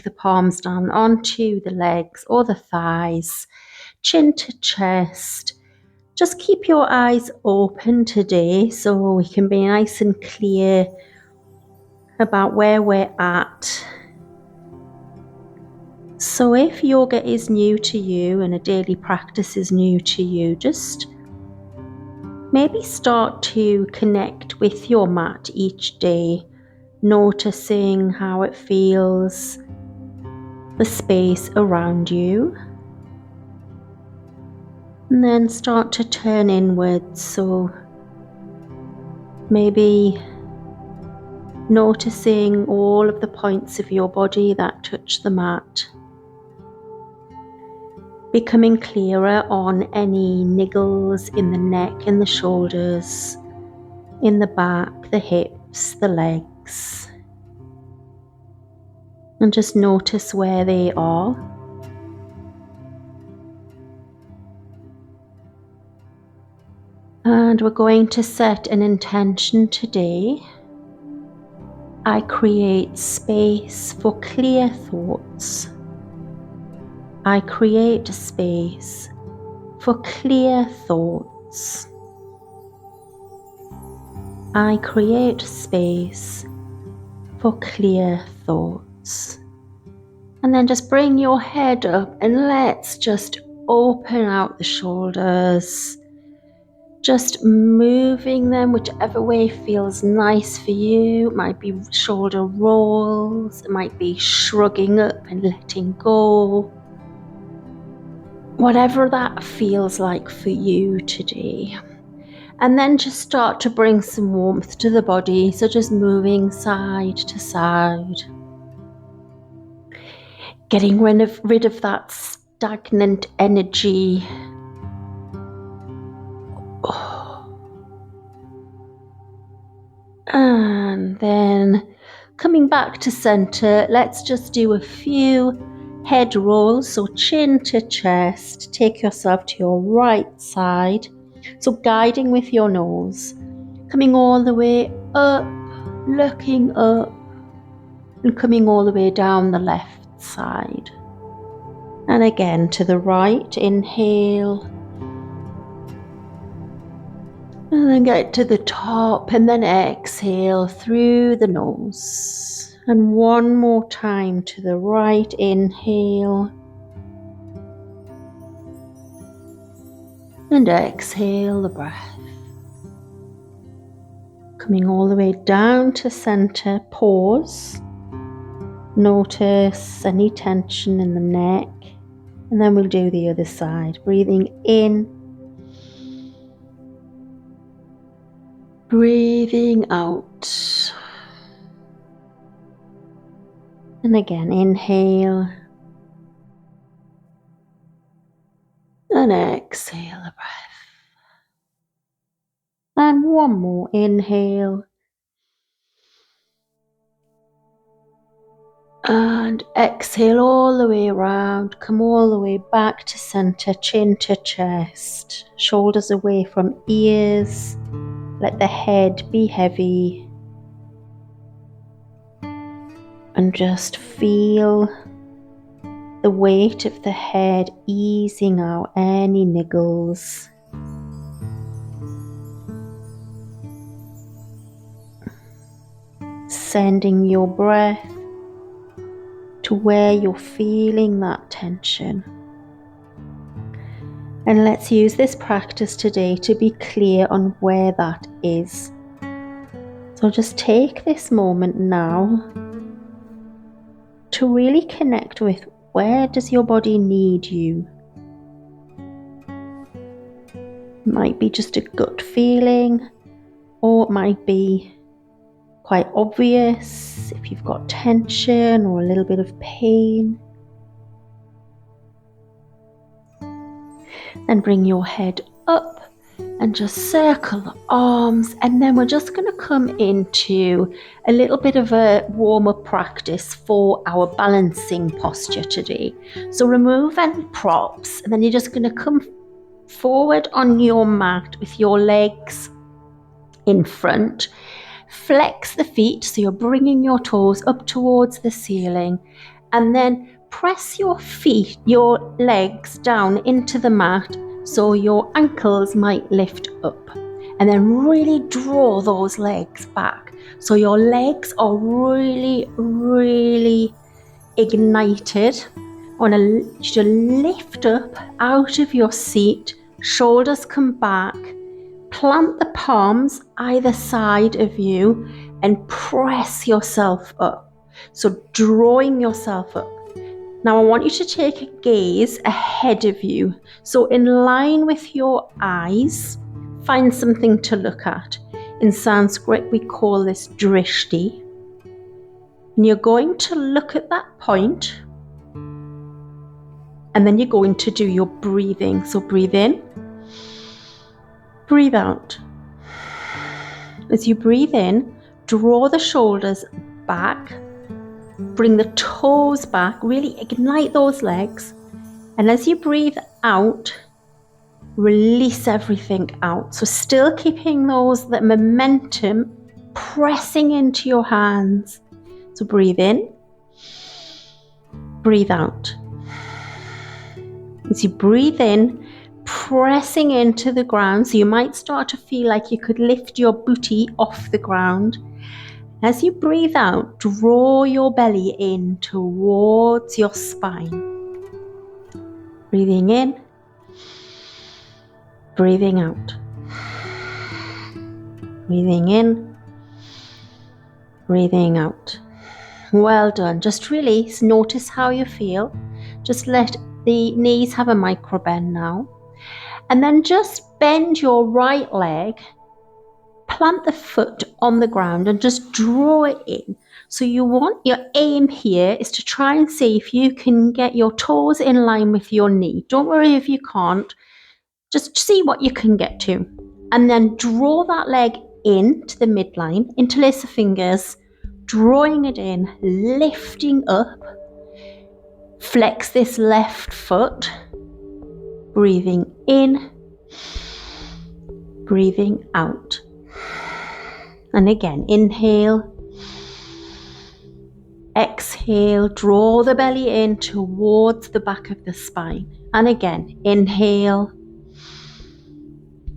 the palms down onto the legs or the thighs, chin to chest. Just keep your eyes open today so we can be nice and clear about where we're at. So if yoga is new to you and a daily practice is new to you, just maybe start to connect with your mat each day, noticing how it feels, the space around you. And then start to turn inwards, so maybe noticing all of the points of your body that touch the mat. Becoming clearer on any niggles in the neck and the shoulders, in the back, the hips, the legs. And just notice where they are. And we're going to set an intention today. I create space for clear thoughts. I create space for clear thoughts. I create space for clear thoughts. And then just bring your head up and let's just open out the shoulders. Just moving them whichever way feels nice for you. It might be shoulder rolls, it might be shrugging up and letting go. Whatever that feels like for you today. And then just start to bring some warmth to the body. So just moving side to side. Getting rid of that stagnant energy. And then coming back to center, let's just do a few head rolls. So chin to chest, take yourself to your right side. So guiding with your nose, coming all the way up, looking up, and coming all the way down the left side. And again to the right, inhale. And then get to the top and then exhale through the nose. And one more time to the right, inhale. And exhale the breath. Coming all the way down to center, pause. Notice any tension in the neck. And then we'll do the other side. Breathing in. Breathing out. And again, inhale. And exhale the breath. And one more, inhale. And exhale all the way around. Come all the way back to center, chin to chest. Shoulders away from ears. Let the head be heavy. And just feel the weight of the head easing out any niggles. Sending your breath to where you're feeling that tension. And let's use this practice today to be clear on where that is. So just take this moment now to really connect with where does your body need you. It might be just a gut feeling, or it might be quite obvious if you've got tension or a little bit of pain. Then bring your head up and just circle the arms, and then we're just going to come into a little bit of a warm-up practice for our balancing posture today. So remove any props, and then you're just going to come forward on your mat with your legs in front. Flex the feet, so you're bringing your toes up towards the ceiling, And then press your legs down into the mat so your ankles might lift up. And then really draw those legs back. So your legs are really, really ignited. I want you to lift up out of your seat, shoulders come back, plant the palms either side of you and press yourself up. So drawing yourself up. Now I want you to take a gaze ahead of you. So in line with your eyes, find something to look at. In Sanskrit, we call this drishti. And you're going to look at that point, and then you're going to do your breathing. So breathe in, breathe out. As you breathe in, draw the shoulders back, bring the toes back, really ignite those legs. And as you breathe out, release everything out. So still keeping that momentum pressing into your hands. So breathe in, breathe out. As you breathe in, pressing into the ground, so you might start to feel like you could lift your booty off the ground. As you breathe out, draw your belly in towards your spine. Breathing in, breathing out. Breathing in, breathing out. Well done. Just release. Notice how you feel. Just let the knees have a micro bend now. And then just bend your right leg, plant the foot on the ground and just draw it in. So your aim here is to try and see if you can get your toes in line with your knee. Don't worry if you can't. Just see what you can get to. And then draw that leg into the midline, interlace the fingers, drawing it in, lifting up. Flex this left foot, breathing in, breathing out. And again, inhale, exhale, draw the belly in towards the back of the spine. And again, inhale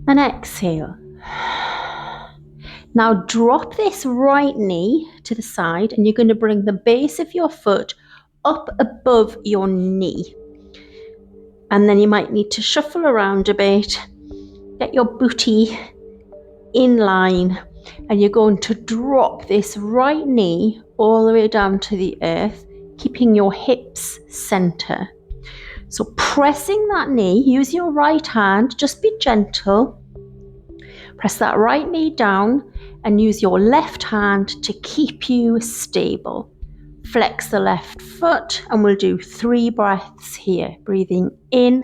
and exhale. Now drop this right knee to the side and you're going to bring the base of your foot up above your knee. And then you might need to shuffle around a bit, get your booty in line, and you're going to drop this right knee all the way down to the earth, keeping your hips center. So pressing that knee, use your right hand, just be gentle. Press that right knee down and use your left hand to keep you stable. Flex the left foot and we'll do 3 breaths here. Breathing in,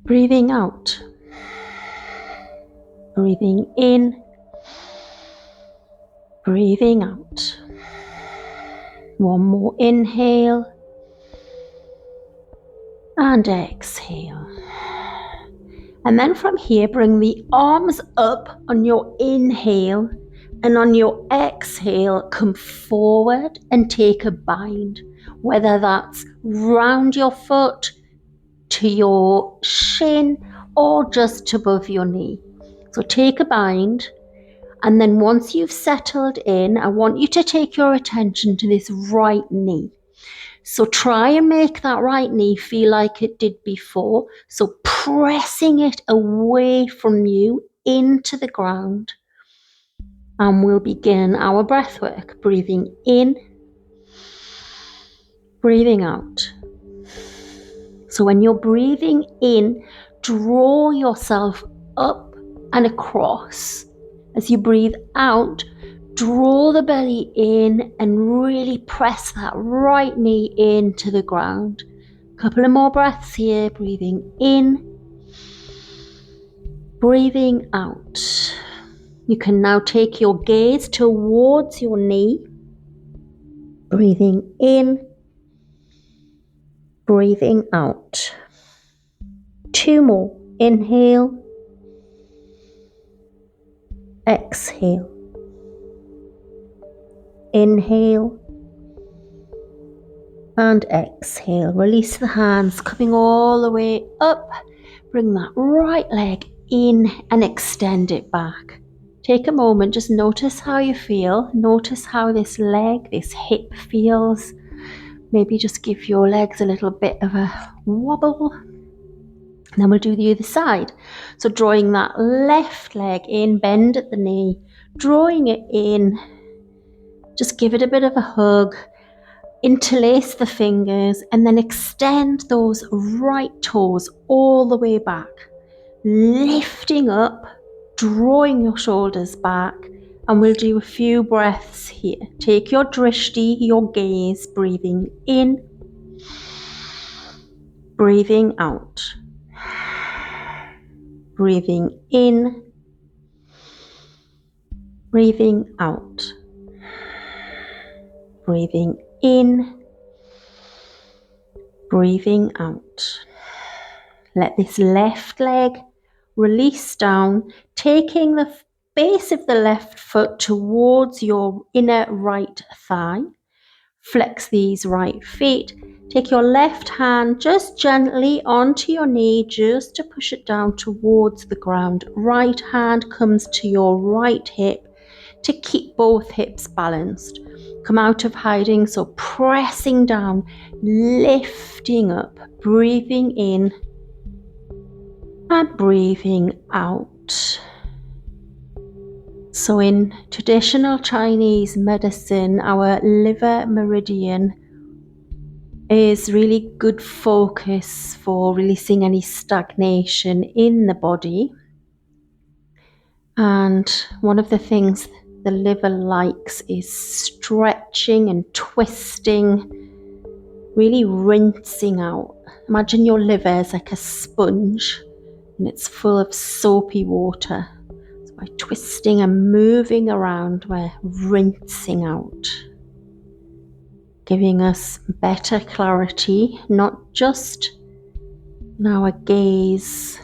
breathing out. Breathing in, breathing out. One more inhale and exhale. And then from here, bring the arms up on your inhale, and on your exhale, come forward and take a bind, whether that's round your foot, to your shin, or just above your knee. So take a bind, and then once you've settled in, I want you to take your attention to this right knee. So try and make that right knee feel like it did before. So pressing it away from you into the ground. And we'll begin our breath work. Breathing in, breathing out. So when you're breathing in, draw yourself up and across. As you breathe out, draw the belly in and really press that right knee into the ground. Couple of more breaths here. Breathing in, breathing out. You can now take your gaze towards your knee. Breathing in, breathing out. 2 more. Inhale, exhale. Inhale, And exhale, release the hands, coming all the way up. Bring that right leg in and extend it back. Take a moment, just notice how you feel. Notice how this leg, this hip feels. Maybe just give your legs a little bit of a wobble. And then we'll do the other side. So drawing that left leg in, bend at the knee, drawing it in. Just give it a bit of a hug. Interlace the fingers and then extend those right toes all the way back. Lifting up, drawing your shoulders back, and we'll do a few breaths here. Take your drishti, your gaze, breathing in, breathing out. Breathing in, breathing out. Breathing in, breathing out. Let this left leg release down, taking the base of the left foot towards your inner right thigh. Flex these right feet. Take your left hand just gently onto your knee, just to push it down towards the ground. Right hand comes to your right hip to keep both hips balanced. Come out of hiding, so pressing down, lifting up, breathing in and breathing out. So in traditional Chinese medicine, our liver meridian is really good focus for releasing any stagnation in the body. And one of the things the liver likes is stretching and twisting, really rinsing out. Imagine your liver is like a sponge and it's full of soapy water. So by twisting and moving around, we're rinsing out, giving us better clarity, not just in our gaze,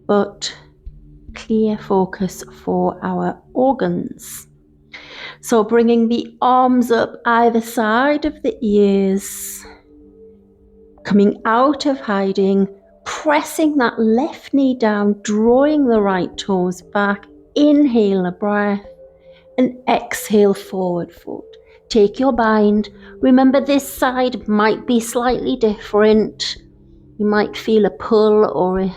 but clear focus for our organs. So bringing the arms up either side of the ears, coming out of hiding, pressing that left knee down, drawing the right toes back. Inhale a breath and exhale forward fold. Take your bind. Remember, this side might be slightly different. You might feel a pull or a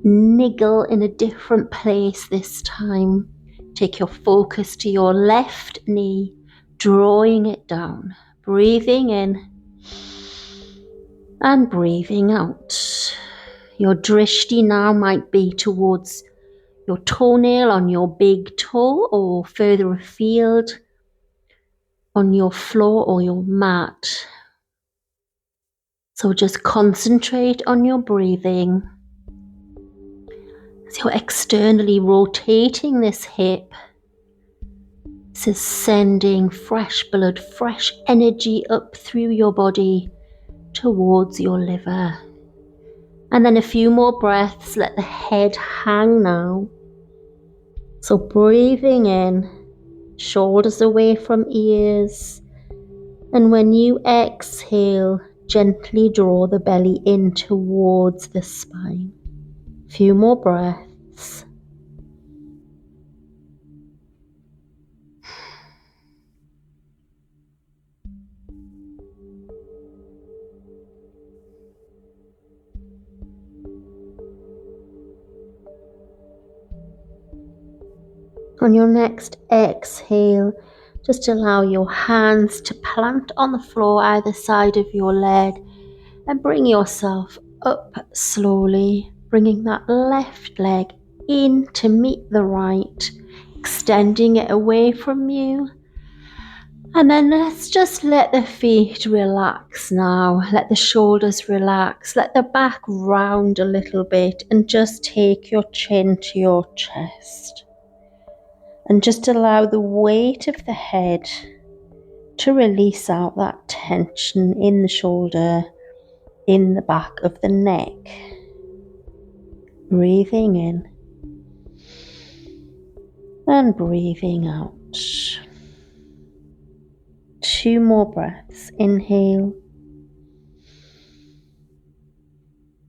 niggle in a different place this time. Take your focus to your left knee, drawing it down, breathing in and breathing out. Your drishti now might be towards your toenail on your big toe or further afield on your floor or your mat. So just concentrate on your breathing. So you're externally rotating this hip. This is sending fresh blood, fresh energy up through your body towards your liver. And then a few more breaths, let the head hang now. So breathing in, shoulders away from ears. And when you exhale, gently draw the belly in towards the spine. A few more breaths. On your next exhale, just allow your hands to plant on the floor either side of your leg and bring yourself up slowly, bringing that left leg in to meet the right, extending it away from you. And then let's just let the feet relax now. Let the shoulders relax. Let the back round a little bit and just take your chin to your chest. And just allow the weight of the head to release out that tension in the shoulder, in the back of the neck. Breathing in and breathing out. 2 more breaths. Inhale.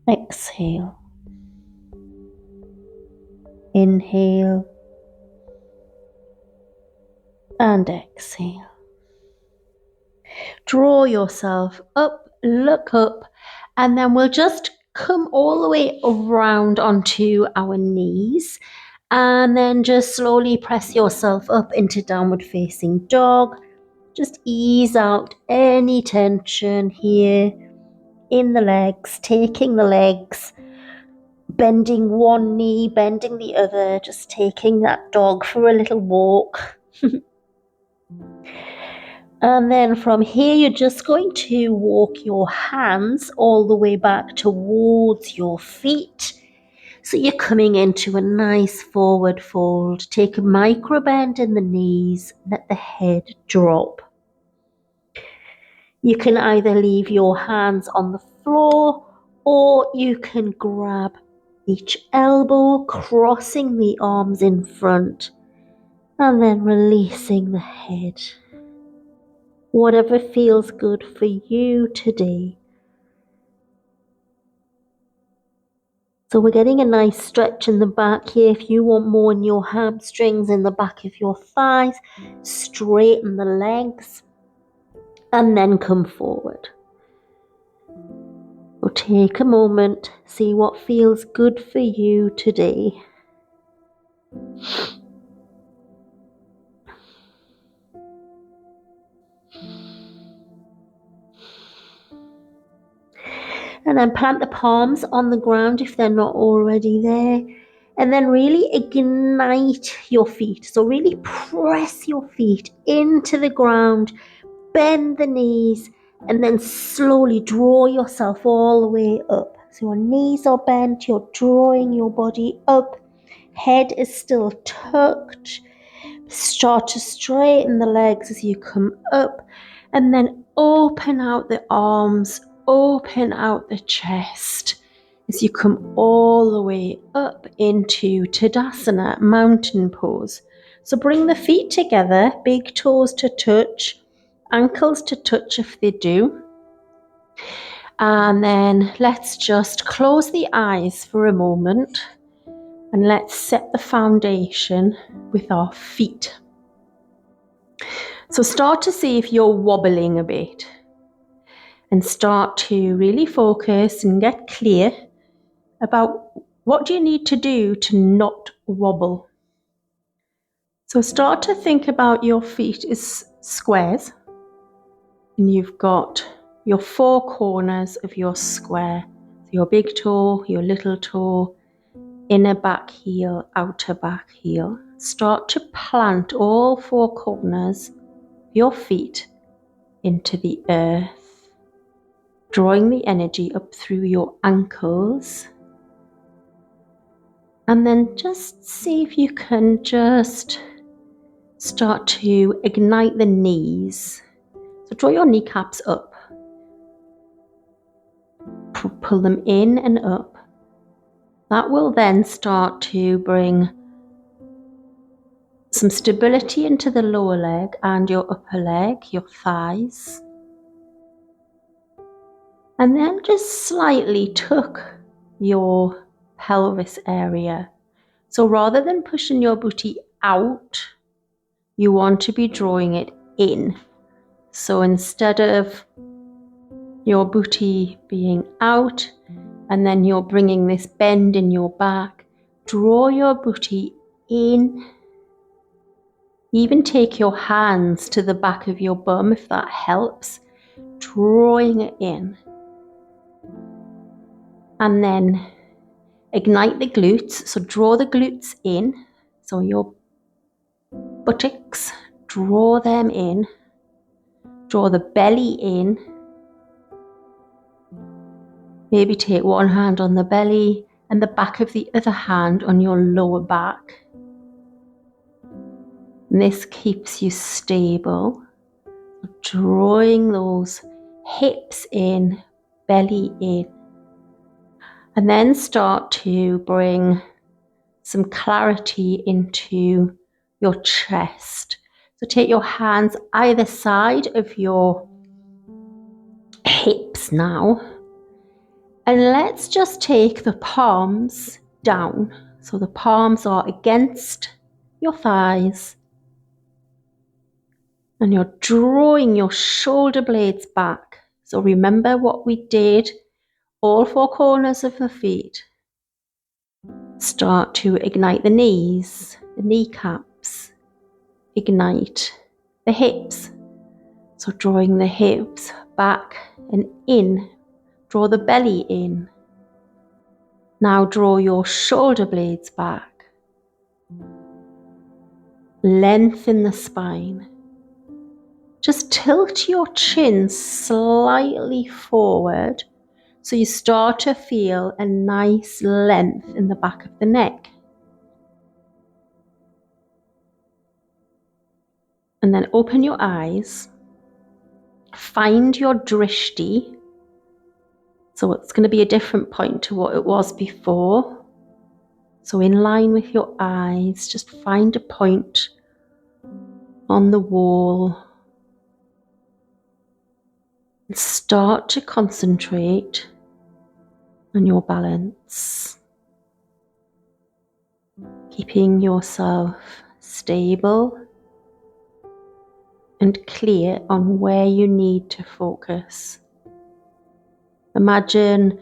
Exhale. Inhale. And exhale. Draw yourself up, look up, and then we'll just come all the way around onto our knees, and then just slowly press yourself up into downward facing dog. Just ease out any tension here in the legs, taking the legs, bending one knee, bending the other, just taking that dog for a little walk. And then from here, you're just going to walk your hands all the way back towards your feet. So you're coming into a nice forward fold. Take a micro bend in the knees, let the head drop. You can either leave your hands on the floor, or you can grab each elbow, crossing the arms in front, and then releasing the head. Whatever feels good for you today. So we're getting a nice stretch in the back here. If you want more in your hamstrings, in the back of your thighs, straighten the legs and then come forward. So take a moment, see what feels good for you today. And then plant the palms on the ground if they're not already there. And then really ignite your feet. So really press your feet into the ground, bend the knees, and then slowly draw yourself all the way up. So your knees are bent, you're drawing your body up. Head is still tucked. Start to straighten the legs as you come up, and then open out the arms, open out the chest as you come all the way up into Tadasana, mountain pose. So bring the feet together, big toes to touch, ankles to touch if they do. And then let's just close the eyes for a moment and let's set the foundation with our feet. So start to see if you're wobbling a bit and start to really focus and get clear about what do you need to do to not wobble. So start to think about your feet as squares, and you've got your 4 corners of your square. So your big toe, your little toe, inner back heel, outer back heel. Start to plant all 4 corners of your feet into the earth, drawing the energy up through your ankles. And then just see if you can just start to ignite the knees. So draw your kneecaps up. Pull them in and up. That will then start to bring some stability into the lower leg and your upper leg, your thighs. And then just slightly tuck your pelvis area. So rather than pushing your booty out, you want to be drawing it in. So instead of your booty being out and then you're bringing this bend in your back, draw your booty in. Even take your hands to the back of your bum if that helps, drawing it in. And then ignite the glutes, so draw the glutes in, so your buttocks, draw them in, draw the belly in, maybe take one hand on the belly and the back of the other hand on your lower back. And this keeps you stable, drawing those hips in, belly in. And then start to bring some clarity into your chest. So take your hands either side of your hips now. And let's just take the palms down. So the palms are against your thighs. And you're drawing your shoulder blades back. So remember what we did, all four corners of the feet. Start to ignite the knees, the kneecaps. Ignite the hips. So drawing the hips back and in. Draw the belly in. Now draw your shoulder blades back. Lengthen the spine. Just tilt your chin slightly forward so you start to feel a nice length in the back of the neck. And then open your eyes. Find your drishti. So it's going to be a different point to what it was before. So in line with your eyes, just find a point on the wall. And start to concentrate on your balance. Keeping yourself stable and clear on where you need to focus. Imagine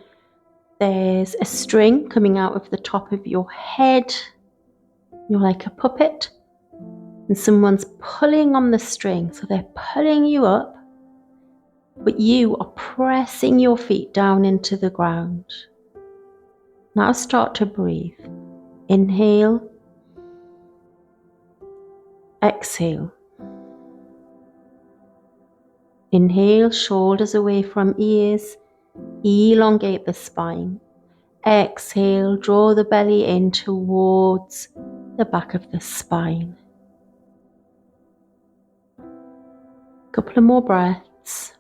there's a string coming out of the top of your head. You're like a puppet and someone's pulling on the string. So they're pulling you up, but you are pressing your feet down into the ground. Now start to breathe. Inhale. Exhale. Inhale, shoulders away from ears. Elongate the spine. Exhale, draw the belly in towards the back of the spine. Couple of more breaths.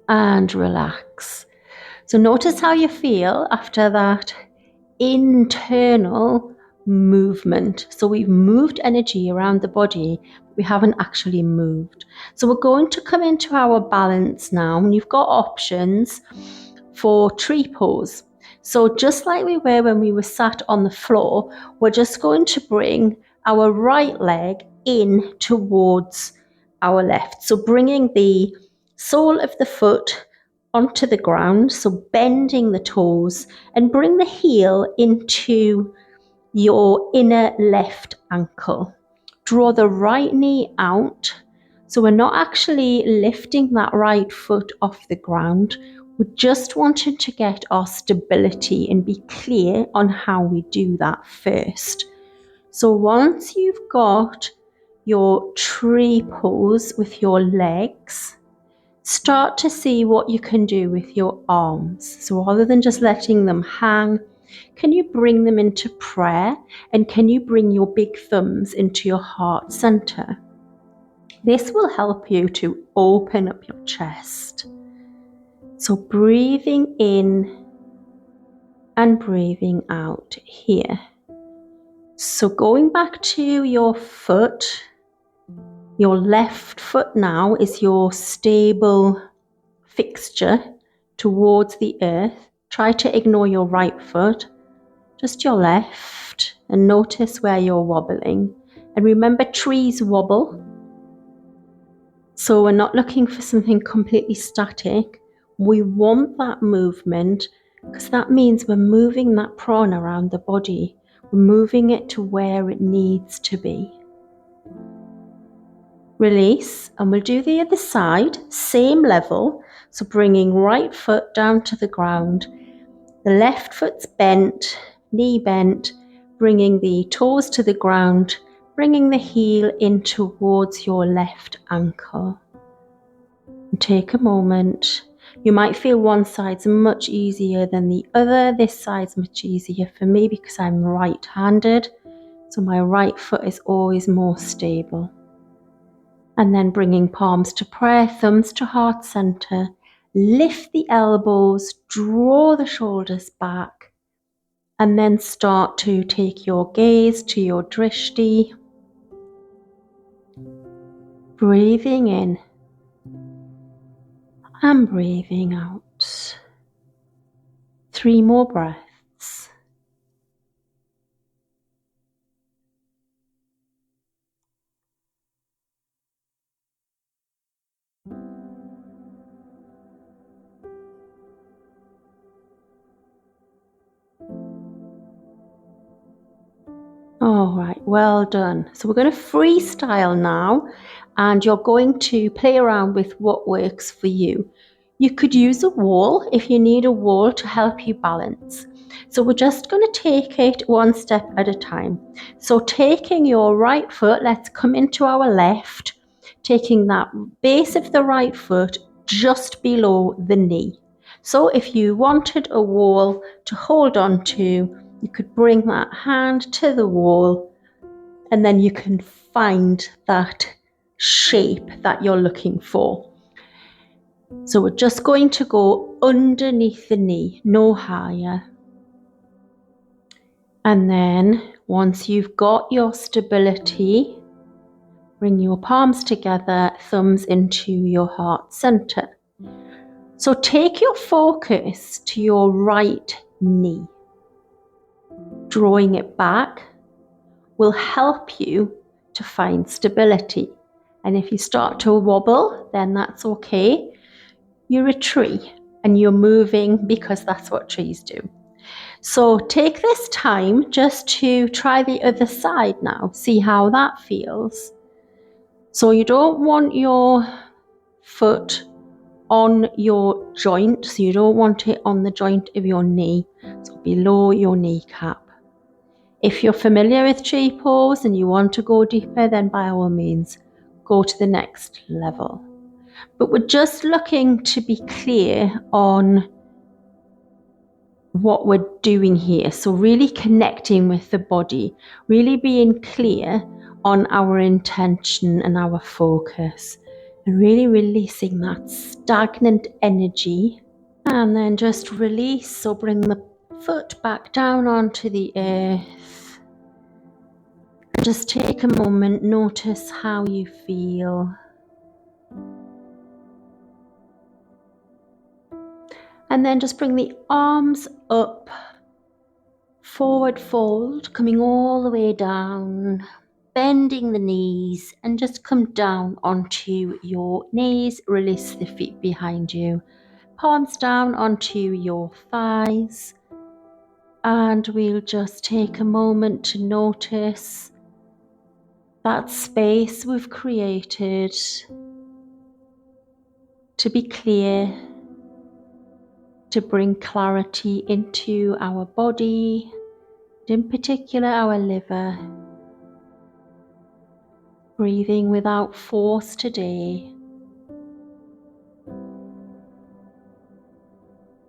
And relax. So notice how you feel after that internal movement. So we've moved energy around the body, but we haven't actually moved. So we're going to come into our balance now, and you've got options for tree pose. So just like we were when we were sat on the floor, we're just going to bring our right leg in towards our left. So bringing the sole of the foot onto the ground, so bending the toes, and bring the heel into your inner left ankle. Draw the right knee out. So we're not actually lifting that right foot off the ground. We're just wanting to get our stability and be clear on how we do that first. So once you've got your tree pose with your legs, start to see what you can do with your arms. So rather than just letting them hang, can you bring them into prayer, and can you bring your big thumbs into your heart center? This will help you to open up your chest. So breathing in and breathing out here. So going back to your foot, your left foot now is your stable fixture towards the earth. Try to ignore your right foot, just your left, and notice where you're wobbling. And remember, trees wobble. So we're not looking for something completely static. We want that movement because that means we're moving that prana around the body. We're moving it to where it needs to be. Release, and we'll do the other side, same level. So bringing right foot down to the ground. The left foot's bent, knee bent, bringing the toes to the ground, bringing the heel in towards your left ankle. And take a moment. You might feel one side's much easier than the other. This side's much easier for me because I'm right-handed, so my right foot is always more stable. And then bringing palms to prayer, thumbs to heart center. Lift the elbows, draw the shoulders back. And then start to take your gaze to your drishti. Breathing in and breathing out. 3 more breaths. All right, well done. So we're going to freestyle now, and you're going to play around with what works for you. You could use a wall if you need a wall to help you balance. So we're just going to take it one step at a time. So taking your right foot, let's come into our left, taking that base of the right foot just below the knee. So if you wanted a wall to hold on to, you could bring that hand to the wall, and then you can find that shape that you're looking for. So we're just going to go underneath the knee, no higher. And then once you've got your stability, bring your palms together, thumbs into your heart center. So take your focus to your right knee. Drawing it back will help you to find stability. And if you start to wobble, then that's okay. You're a tree and you're moving because that's what trees do. So take this time just to try the other side now. See how that feels. So you don't want your foot on your joint. So you don't want it on the joint of your knee. So below your kneecap. If you're familiar with tree pose and you want to go deeper, then by all means, go to the next level. But we're just looking to be clear on what we're doing here. So really connecting with the body, really being clear on our intention and our focus, and really releasing that stagnant energy. And then just release, so bring the foot back down onto the earth. Just take a moment, notice how you feel. And then just bring the arms up, forward fold, coming all the way down, bending the knees, and just come down onto your knees. Release the feet behind you. Palms down onto your thighs. And we'll just take a moment to notice that space we've created to be clear, to bring clarity into our body, in particular our liver. Breathing without force today.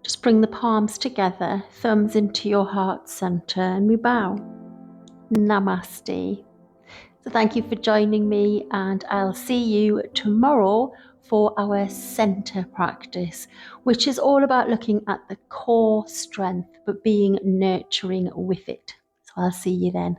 Just bring the palms together, thumbs into your heart center, and we bow. Namaste. So thank you for joining me, and I'll see you tomorrow for our center practice, which is all about looking at the core strength, but being nurturing with it. So I'll see you then.